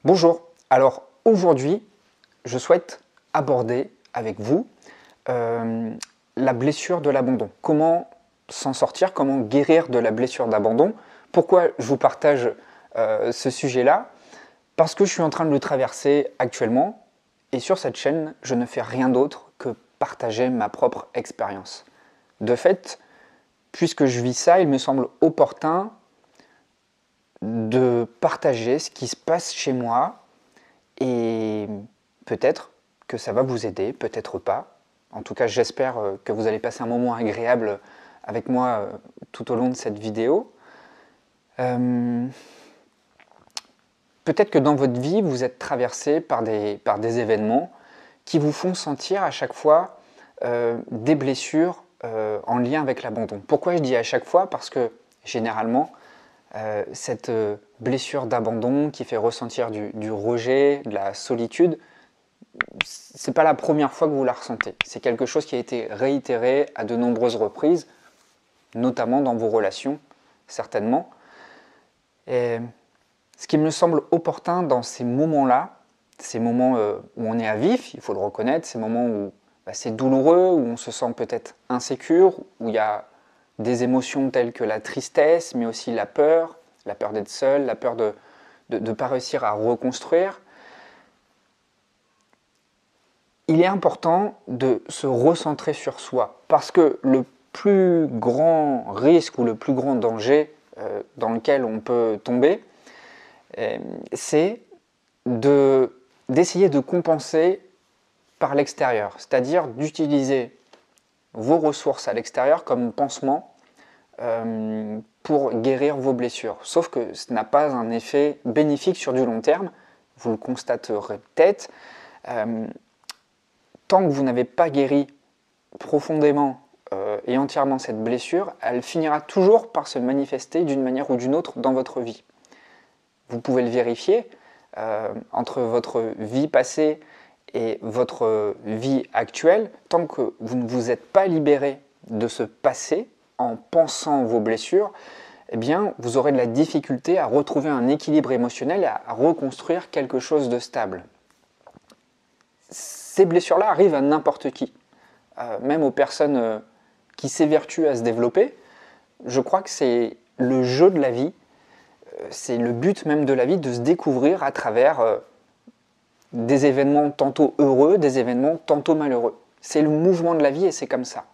Bonjour, alors aujourd'hui je souhaite aborder avec vous la blessure de l'abandon. Comment s'en sortir, comment guérir de la blessure d'abandon. Pourquoi je vous partage ce sujet-là? Parce que je suis en train de le traverser actuellement et sur cette chaîne je ne fais rien d'autre que partager ma propre expérience. De fait, puisque je vis ça, il me semble opportun de partager ce qui se passe chez moi et peut-être que ça va vous aider, peut-être pas. En tout cas, j'espère que vous allez passer un moment agréable avec moi tout au long de cette vidéo. Peut-être que dans votre vie, vous êtes traversé par des événements qui vous font sentir à chaque fois des blessures en lien avec l'abandon. Pourquoi je dis à chaque fois? Parce que généralement, cette blessure d'abandon qui fait ressentir du rejet, de la solitude, c'est pas la première fois que vous la ressentez. C'est quelque chose qui a été réitéré à de nombreuses reprises, notamment dans vos relations, certainement. Et ce qui me semble opportun dans ces moments-là, ces moments où on est à vif, il faut le reconnaître, ces moments où c'est douloureux, où on se sent peut-être insécure, où il y a des émotions telles que la tristesse, mais aussi la peur d'être seul, la peur de ne pas réussir à reconstruire. Il est important de se recentrer sur soi, parce que le plus grand risque ou le plus grand danger dans lequel on peut tomber, c'est d'essayer de compenser par l'extérieur, c'est-à-dire d'utiliser vos ressources à l'extérieur comme pansement pour guérir vos blessures. Sauf que ce n'a pas un effet bénéfique sur du long terme, vous le constaterez peut-être. Tant que vous n'avez pas guéri profondément et entièrement cette blessure, elle finira toujours par se manifester d'une manière ou d'une autre dans votre vie. Vous pouvez le vérifier entre votre vie passée et votre vie actuelle, tant que vous ne vous êtes pas libéré de ce passé en pensant vos blessures, eh bien, vous aurez de la difficulté à retrouver un équilibre émotionnel et à reconstruire quelque chose de stable. Ces blessures-là arrivent à n'importe qui, même aux personnes qui s'évertuent à se développer. Je crois que c'est le jeu de la vie, c'est le but même de la vie, de se découvrir à travers des événements tantôt heureux, des événements tantôt malheureux. C'est le mouvement de la vie et c'est comme ça.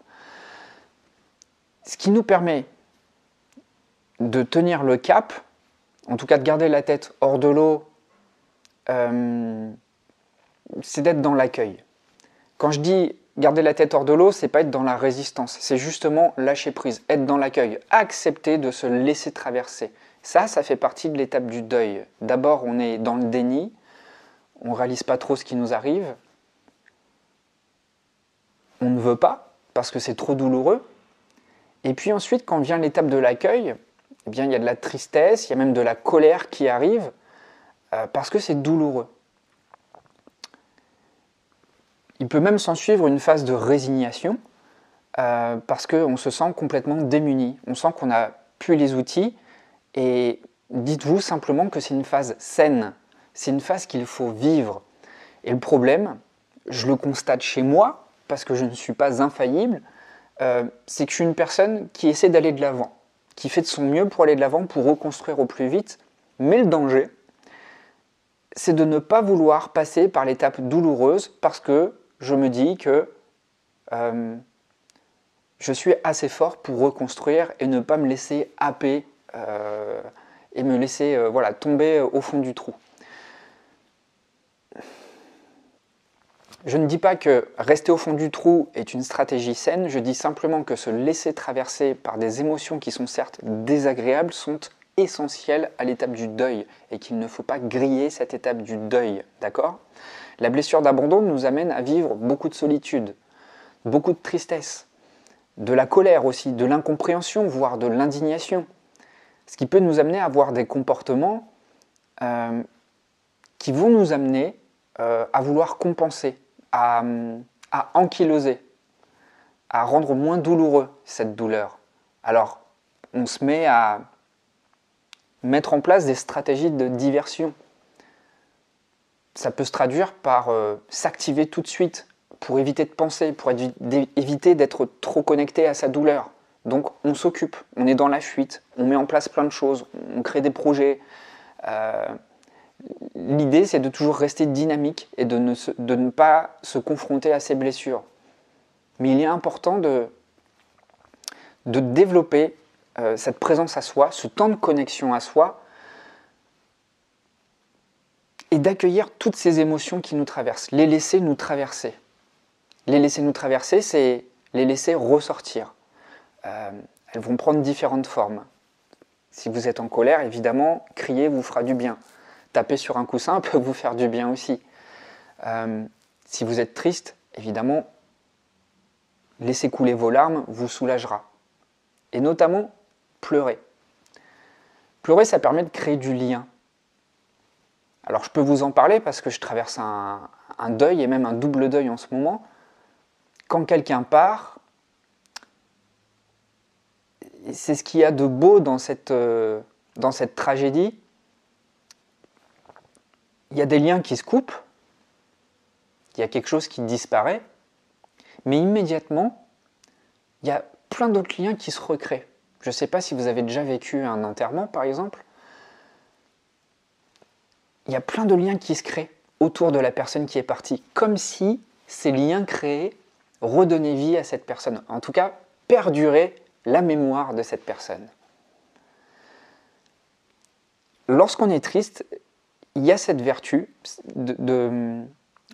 Ce qui nous permet de tenir le cap, en tout cas de garder la tête hors de l'eau, c'est d'être dans l'accueil. Quand je dis garder la tête hors de l'eau, c'est pas être dans la résistance, c'est justement lâcher prise, être dans l'accueil, accepter de se laisser traverser. Ça fait partie de l'étape du deuil. D'abord, on est dans le déni, on ne réalise pas trop ce qui nous arrive, on ne veut pas, parce que c'est trop douloureux. Et puis ensuite, quand vient l'étape de l'accueil, eh bien, il y a de la tristesse, il y a même de la colère qui arrive, parce que c'est douloureux. Il peut même s'en suivre une phase de résignation, parce qu'on se sent complètement démuni. On sent qu'on n'a plus les outils, et dites-vous simplement que c'est une phase saine, c'est une phase qu'il faut vivre. Et le problème, je le constate chez moi, parce que je ne suis pas infaillible, c'est que je suis une personne qui essaie d'aller de l'avant, qui fait de son mieux pour aller de l'avant, pour reconstruire au plus vite, mais le danger, c'est de ne pas vouloir passer par l'étape douloureuse, parce que je me dis que je suis assez fort pour reconstruire et ne pas me laisser happer et me laisser tomber au fond du trou. Je ne dis pas que rester au fond du trou est une stratégie saine, je dis simplement que se laisser traverser par des émotions qui sont certes désagréables sont essentielles à l'étape du deuil et qu'il ne faut pas griller cette étape du deuil, d'accord ? La blessure d'abandon nous amène à vivre beaucoup de solitude, beaucoup de tristesse, de la colère aussi, de l'incompréhension, voire de l'indignation. Ce qui peut nous amener à avoir des comportements qui vont nous amener à vouloir compenser, à ankyloser, à rendre moins douloureux cette douleur. Alors, on se met à mettre en place des stratégies de diversion. ça peut se traduire par s'activer tout de suite pour éviter de penser, pour éviter d'être trop connecté à sa douleur. Donc on s'occupe, on est dans la fuite, on met en place plein de choses, on crée des projets. L'idée, c'est de toujours rester dynamique et de ne pas se confronter à ses blessures. Mais il est important de développer cette présence à soi, ce temps de connexion à soi, et d'accueillir toutes ces émotions qui nous traversent, les laisser nous traverser. Les laisser nous traverser, c'est les laisser ressortir. Elles vont prendre différentes formes. Si vous êtes en colère, évidemment, crier vous fera du bien. Taper sur un coussin peut vous faire du bien aussi. Si vous êtes triste, évidemment, laisser couler vos larmes vous soulagera. Et notamment, pleurer. Pleurer, ça permet de créer du lien. Alors je peux vous en parler parce que je traverse un deuil et même un double deuil en ce moment. Quand quelqu'un part, c'est ce qu'il y a de beau dans cette tragédie. Il y a des liens qui se coupent, il y a quelque chose qui disparaît, mais immédiatement, il y a plein d'autres liens qui se recréent. Je ne sais pas si vous avez déjà vécu un enterrement, par exemple. Il y a plein de liens qui se créent autour de la personne qui est partie, comme si ces liens créés redonnaient vie à cette personne. En tout cas, perduraient la mémoire de cette personne. Lorsqu'on est triste, il y a cette vertu,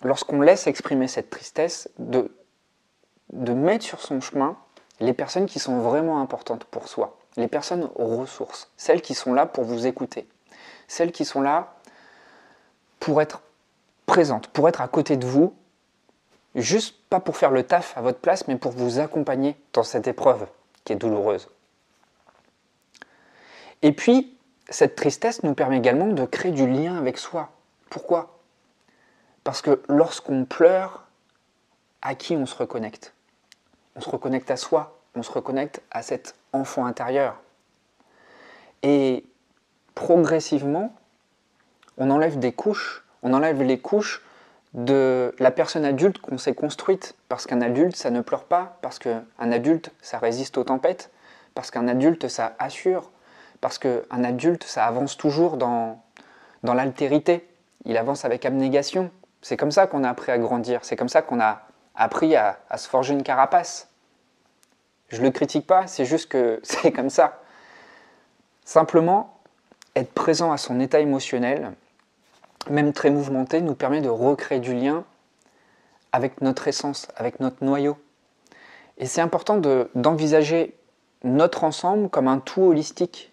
lorsqu'on laisse exprimer cette tristesse, de mettre sur son chemin les personnes qui sont vraiment importantes pour soi, les personnes ressources, celles qui sont là pour vous écouter, celles qui sont là pour être présentes, pour être à côté de vous, juste pas pour faire le taf à votre place, mais pour vous accompagner dans cette épreuve qui est douloureuse. Et puis, cette tristesse nous permet également de créer du lien avec soi. Pourquoi ? Parce que lorsqu'on pleure, à qui on se reconnecte ? On se reconnecte à soi, on se reconnecte à cet enfant intérieur. Et progressivement, on enlève des couches, on enlève les couches de la personne adulte qu'on s'est construite. Parce qu'un adulte, ça ne pleure pas, parce qu'un adulte, ça résiste aux tempêtes, parce qu'un adulte, ça assure, parce qu'un adulte, ça avance toujours dans l'altérité. Il avance avec abnégation. C'est comme ça qu'on a appris à grandir, c'est comme ça qu'on a appris à se forger une carapace. Je ne le critique pas, c'est juste que c'est comme ça. Simplement, être présent à son état émotionnel, même très mouvementé, nous permet de recréer du lien avec notre essence, avec notre noyau. Et c'est important d'envisager notre ensemble comme un tout holistique.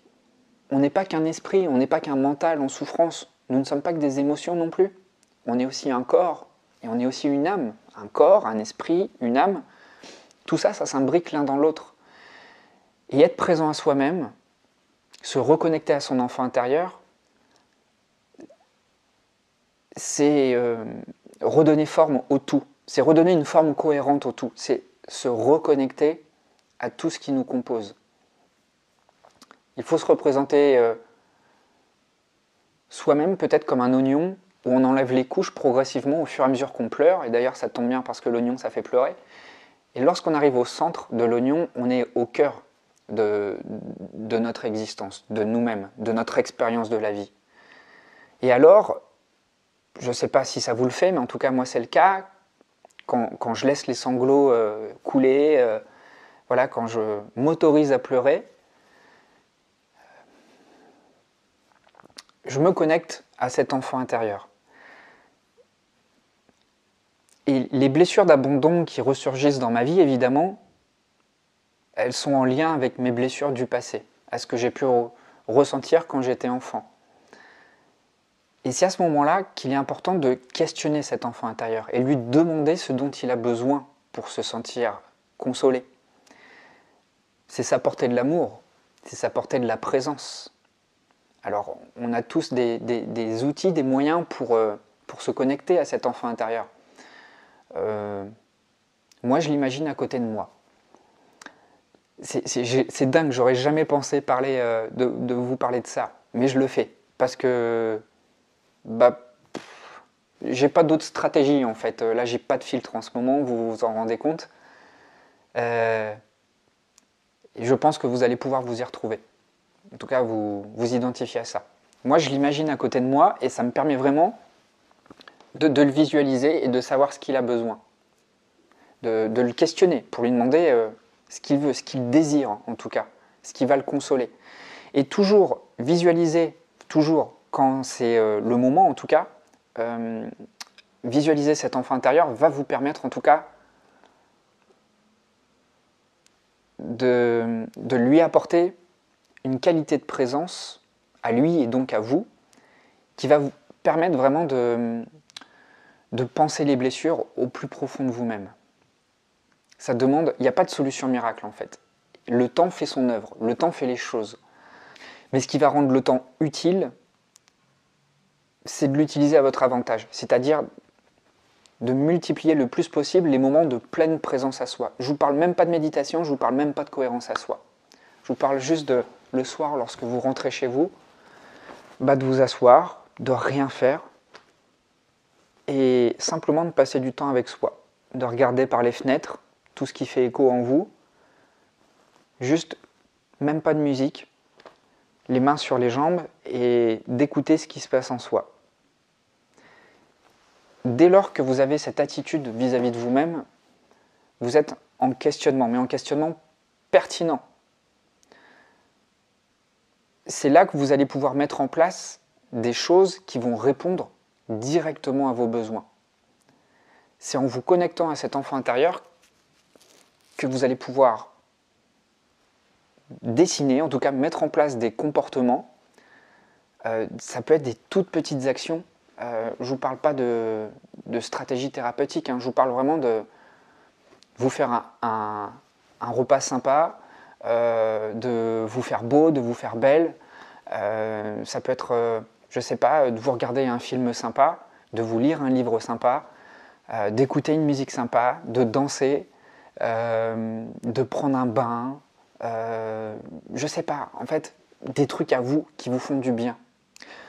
On n'est pas qu'un esprit, on n'est pas qu'un mental en souffrance. Nous ne sommes pas que des émotions non plus. On est aussi un corps et on est aussi une âme. Un corps, un esprit, une âme. Tout ça, ça s'imbrique l'un dans l'autre. Et être présent à soi-même, se reconnecter à son enfant intérieur, c'est redonner forme au tout. C'est redonner une forme cohérente au tout. C'est se reconnecter à tout ce qui nous compose. Il faut se représenter soi-même peut-être comme un oignon où on enlève les couches progressivement au fur et à mesure qu'on pleure. Et d'ailleurs, ça tombe bien parce que l'oignon, ça fait pleurer. Et lorsqu'on arrive au centre de l'oignon, on est au cœur de notre existence, de nous-mêmes, de notre expérience de la vie. Et alors, je ne sais pas si ça vous le fait, mais en tout cas, moi, c'est le cas. Quand je laisse les sanglots couler, voilà, quand je m'autorise à pleurer, je me connecte à cet enfant intérieur. Et les blessures d'abandon qui ressurgissent dans ma vie, évidemment, elles sont en lien avec mes blessures du passé, à ce que j'ai pu ressentir quand j'étais enfant. Et c'est à ce moment-là qu'il est important de questionner cet enfant intérieur et lui demander ce dont il a besoin pour se sentir consolé. C'est s'apporter de l'amour, c'est s'apporter de la présence. Alors, on a tous des outils, des moyens pour se connecter à cet enfant intérieur. Moi, je l'imagine à côté de moi. C'est dingue, j'aurais jamais pensé de vous parler de ça, mais je le fais parce que J'ai pas d'autre stratégie en fait. Là, j'ai pas de filtre en ce moment, vous vous en rendez compte. Et je pense que vous allez pouvoir vous y retrouver. En tout cas, vous identifiez à ça. Moi, je l'imagine à côté de moi et ça me permet vraiment de le visualiser et de savoir ce qu'il a besoin. De le questionner pour lui demander ce qu'il veut, ce qu'il désire en tout cas, ce qui va le consoler. Et toujours visualiser, toujours quand c'est le moment en tout cas, visualiser cet enfant intérieur va vous permettre en tout cas de lui apporter une qualité de présence à lui et donc à vous, qui va vous permettre vraiment de penser les blessures au plus profond de vous-même. Ça demande, il n'y a pas de solution miracle en fait. Le temps fait son œuvre, le temps fait les choses. Mais ce qui va rendre le temps utile, c'est de l'utiliser à votre avantage, c'est-à-dire de multiplier le plus possible les moments de pleine présence à soi. Je ne vous parle même pas de méditation, je ne vous parle même pas de cohérence à soi. Je vous parle juste de le soir, lorsque vous rentrez chez vous, de vous asseoir, de rien faire et simplement de passer du temps avec soi, de regarder par les fenêtres tout ce qui fait écho en vous, juste même pas de musique, les mains sur les jambes et d'écouter ce qui se passe en soi. Dès lors que vous avez cette attitude vis-à-vis de vous-même, vous êtes en questionnement, mais en questionnement pertinent. C'est là que vous allez pouvoir mettre en place des choses qui vont répondre directement à vos besoins. C'est en vous connectant à cet enfant intérieur que vous allez pouvoir dessiner, en tout cas mettre en place des comportements. Ça peut être des toutes petites actions. Je ne vous parle pas de stratégie thérapeutique, je vous parle vraiment de vous faire un repas sympa, de vous faire beau, de vous faire belle. Ça peut être, je ne sais pas, de vous regarder un film sympa, de vous lire un livre sympa, d'écouter une musique sympa, de danser, de prendre un bain, je ne sais pas, en fait, des trucs à vous qui vous font du bien.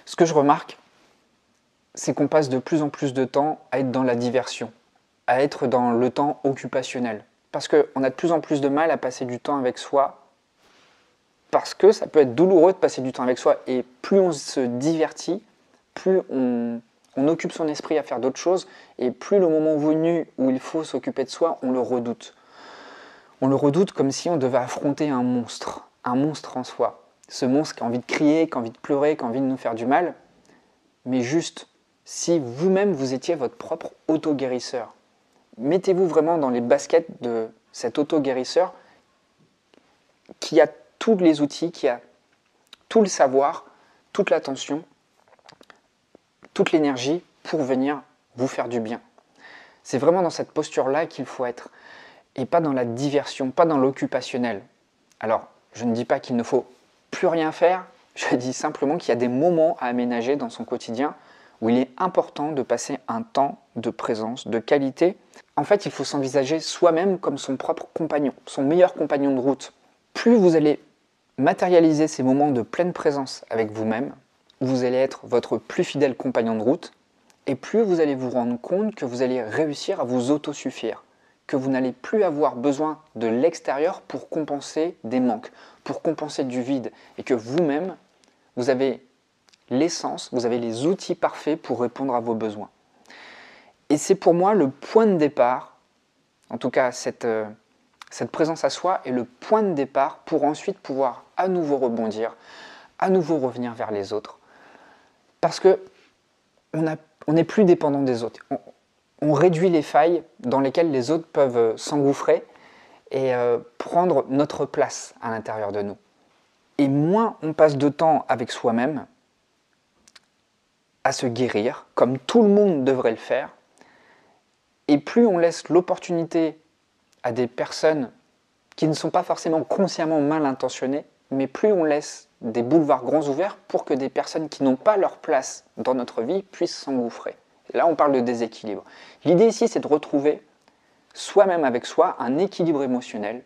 Ce que je remarque, c'est qu'on passe de plus en plus de temps à être dans la diversion, à être dans le temps occupationnel. Parce qu'on a de plus en plus de mal à passer du temps avec soi, parce que ça peut être douloureux de passer du temps avec soi, et plus on se divertit, plus on occupe son esprit à faire d'autres choses, et plus le moment venu où il faut s'occuper de soi, on le redoute. On le redoute comme si on devait affronter un monstre en soi. Ce monstre qui a envie de crier, qui a envie de pleurer, qui a envie de nous faire du mal, mais juste si vous-même vous étiez votre propre auto-guérisseur. Mettez-vous vraiment dans les baskets de cet auto-guérisseur qui a tous les outils, qui a tout le savoir, toute l'attention, toute l'énergie pour venir vous faire du bien. C'est vraiment dans cette posture-là qu'il faut être, et pas dans la diversion, pas dans l'occupationnel. Alors, je ne dis pas qu'il ne faut plus rien faire, je dis simplement qu'il y a des moments à aménager dans son quotidien où il est important de passer un temps de présence, de qualité. En fait, il faut s'envisager soi-même comme son propre compagnon, son meilleur compagnon de route. Plus vous allez matérialiser ces moments de pleine présence avec vous-même, vous allez être votre plus fidèle compagnon de route, et plus vous allez vous rendre compte que vous allez réussir à vous autosuffire, que vous n'allez plus avoir besoin de l'extérieur pour compenser des manques, pour compenser du vide, et que vous-même, vous avez l'essence, vous avez les outils parfaits pour répondre à vos besoins. Et c'est pour moi le point de départ, en tout cas cette présence à soi est le point de départ pour ensuite pouvoir à nouveau rebondir, à nouveau revenir vers les autres. Parce que on n'est plus dépendant des autres. On réduit les failles dans lesquelles les autres peuvent s'engouffrer et prendre notre place à l'intérieur de nous. Et moins on passe de temps avec soi-même, à se guérir, comme tout le monde devrait le faire, et plus on laisse l'opportunité à des personnes qui ne sont pas forcément consciemment mal intentionnées, mais plus on laisse des boulevards grands ouverts pour que des personnes qui n'ont pas leur place dans notre vie puissent s'engouffrer. Là, on parle de déséquilibre. L'idée ici, c'est de retrouver soi-même avec soi un équilibre émotionnel,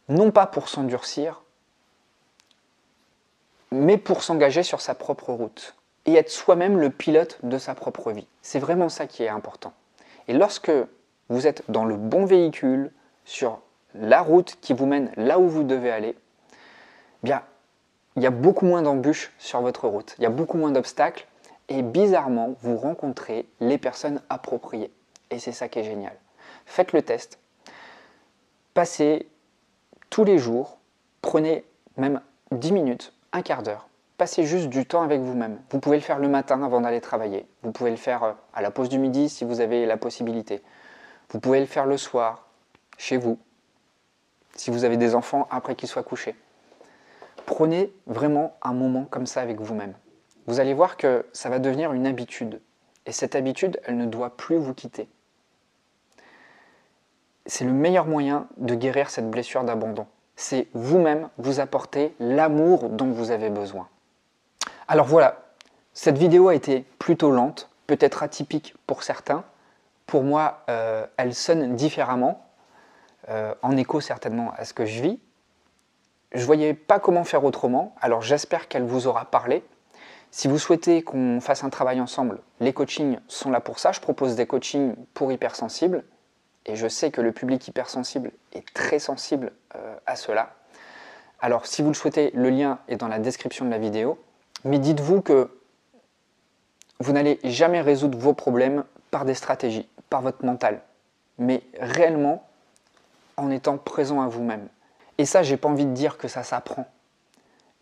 non pas pour s'endurcir, mais pour s'engager sur sa propre route. et être soi-même le pilote de sa propre vie. C'est vraiment ça qui est important. Et lorsque vous êtes dans le bon véhicule, sur la route qui vous mène là où vous devez aller, bien, il y a beaucoup moins d'embûches sur votre route, il y a beaucoup moins d'obstacles, et bizarrement, vous rencontrez les personnes appropriées. Et c'est ça qui est génial. Faites le test, passez tous les jours, prenez même 10 minutes, un quart d'heure, passez juste du temps avec vous-même. Vous pouvez le faire le matin avant d'aller travailler, vous pouvez le faire à la pause du midi si vous avez la possibilité, vous pouvez le faire le soir, chez vous, si vous avez des enfants après qu'ils soient couchés. Prenez vraiment un moment comme ça avec vous-même. Vous allez voir que ça va devenir une habitude. Et cette habitude, elle ne doit plus vous quitter. C'est le meilleur moyen de guérir cette blessure d'abandon. C'est vous-même vous apporter l'amour dont vous avez besoin. Alors voilà, cette vidéo a été plutôt lente, peut-être atypique pour certains. Pour moi, elle sonne différemment, en écho certainement à ce que je vis. Je ne voyais pas comment faire autrement, alors j'espère qu'elle vous aura parlé. Si vous souhaitez qu'on fasse un travail ensemble, les coachings sont là pour ça. Je propose des coachings pour hypersensibles et je sais que le public hypersensible est très sensible à cela. Alors si vous le souhaitez, le lien est dans la description de la vidéo. Mais dites-vous que vous n'allez jamais résoudre vos problèmes par des stratégies, par votre mental, mais réellement en étant présent à vous-même. Et ça, j'ai pas envie de dire que ça s'apprend.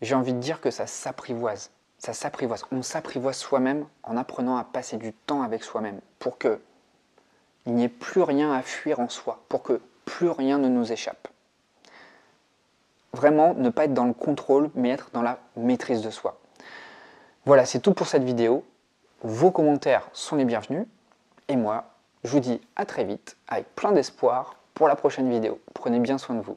J'ai envie de dire que ça s'apprivoise. Ça s'apprivoise. On s'apprivoise soi-même en apprenant à passer du temps avec soi-même pour qu'il n'y ait plus rien à fuir en soi, pour que plus rien ne nous échappe. Vraiment, ne pas être dans le contrôle, mais être dans la maîtrise de soi. Voilà, c'est tout pour cette vidéo. Vos commentaires sont les bienvenus. Et moi, je vous dis à très vite, avec plein d'espoir pour la prochaine vidéo. Prenez bien soin de vous.